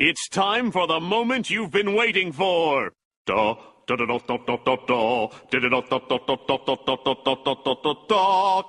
It's time for the moment you've been waiting for. Da da da da da da da da da da da da da da da da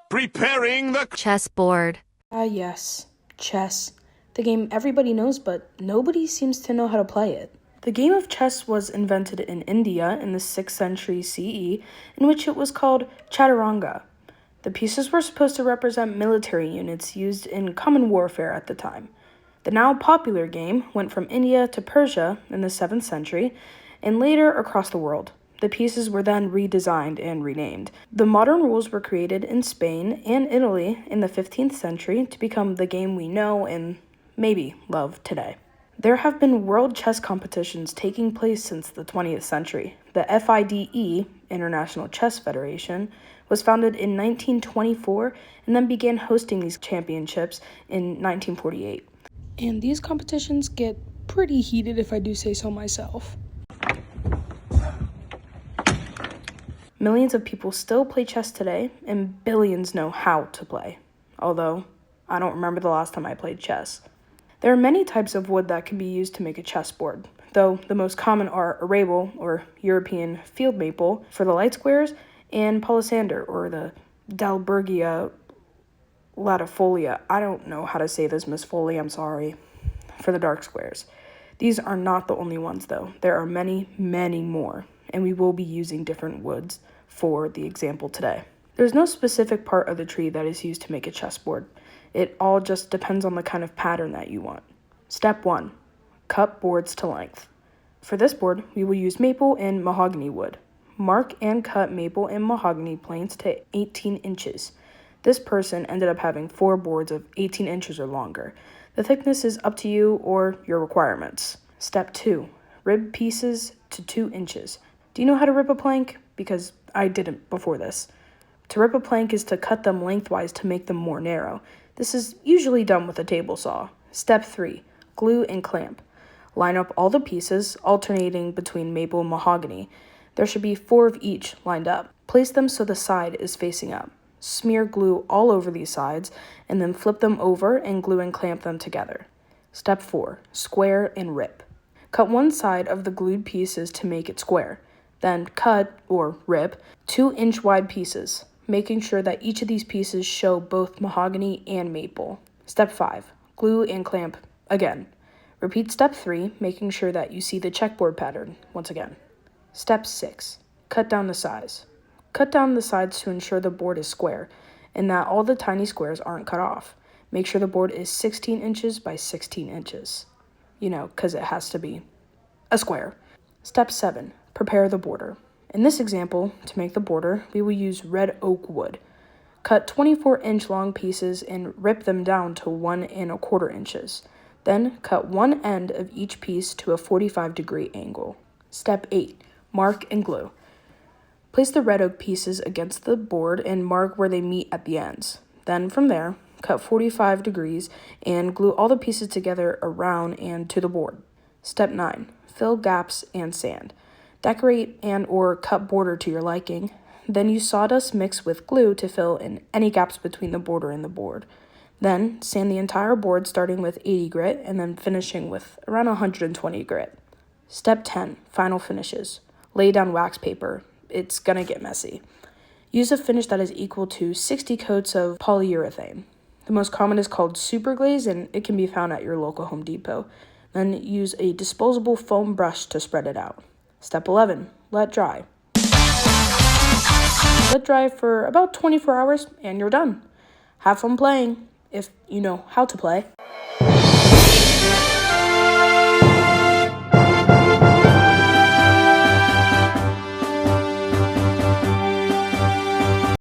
Preparing the chessboard. Yes, chess. The game everybody knows, but nobody seems to know how to play it. The game of chess was invented in India in the 6th century CE, in which it was called chaturanga. The pieces were supposed to represent military units used in common warfare at the time. The now popular game went from India to Persia in the 7th century, and later across the world. The pieces were then redesigned and renamed. The modern rules were created in Spain and Italy in the 15th century to become the game we know and maybe love today. There have been world chess competitions taking place since the 20th century. The FIDE, International Chess Federation, was founded in 1924 and then began hosting these championships in 1948. And these competitions get pretty heated if I do say so myself. Millions of people still play chess today, and billions know how to play. Although, I don't remember the last time I played chess. There are many types of wood that can be used to make a chessboard, though the most common are arable, or European field maple, for the light squares, and palisander, or the Dalbergia latifolia. I don't know how to say this, Miss Foley, I'm sorry, for the dark squares. These are not the only ones, though. There are many, many more, and we will be using different woods for the example today. There's no specific part of the tree that is used to make a chessboard. It all just depends on the kind of pattern that you want. Step 1. Cut boards to length. For this board, we will use maple and mahogany wood. Mark and cut maple and mahogany planes to 18 inches. This person ended up having 4 boards of 18 inches or longer. The thickness is up to you or your requirements. Step 2. Rib pieces to 2 inches. Do you know how to rip a plank? Because I didn't before this. To rip a plank is to cut them lengthwise to make them more narrow. This is usually done with a table saw. Step 3. Glue and clamp. Line up all the pieces, alternating between maple and mahogany. There should be 4 of each lined up. Place them so the side is facing up. Smear glue all over these sides, and then flip them over and glue and clamp them together. Step 4. Square and rip. Cut one side of the glued pieces to make it square. Then cut, or rip, 2-inch wide pieces, making sure that each of these pieces show both mahogany and maple. Step 5. Glue and clamp again. Repeat step 3, making sure that you see the checkboard pattern once again. Step 6. Cut down the size. Cut down the sides to ensure the board is square and that all the tiny squares aren't cut off. Make sure the board is 16 inches by 16 inches. Because it has to be a square. Step 7. Prepare the border. In this example, to make the border, we will use red oak wood. Cut 24-inch long pieces and rip them down to 1 1/4 inches. Then cut one end of each piece to a 45-degree angle. Step 8. Mark and glue. Place the red oak pieces against the board and mark where they meet at the ends. Then from there, cut 45 degrees and glue all the pieces together around and to the board. Step 9. Fill gaps and sand. Decorate and or cut border to your liking. Then use sawdust mixed with glue to fill in any gaps between the border and the board. Then sand the entire board starting with 80 grit and then finishing with around 120 grit. Step 10. Final finishes. Lay down wax paper. It's gonna get messy. Use a finish that is equal to 60 coats of polyurethane. The most common is called super glaze and it can be found at your local Home Depot. Then use a disposable foam brush to spread it out. Step 11. Let dry. Let dry for about 24 hours and you're done. Have fun playing, if you know how to play.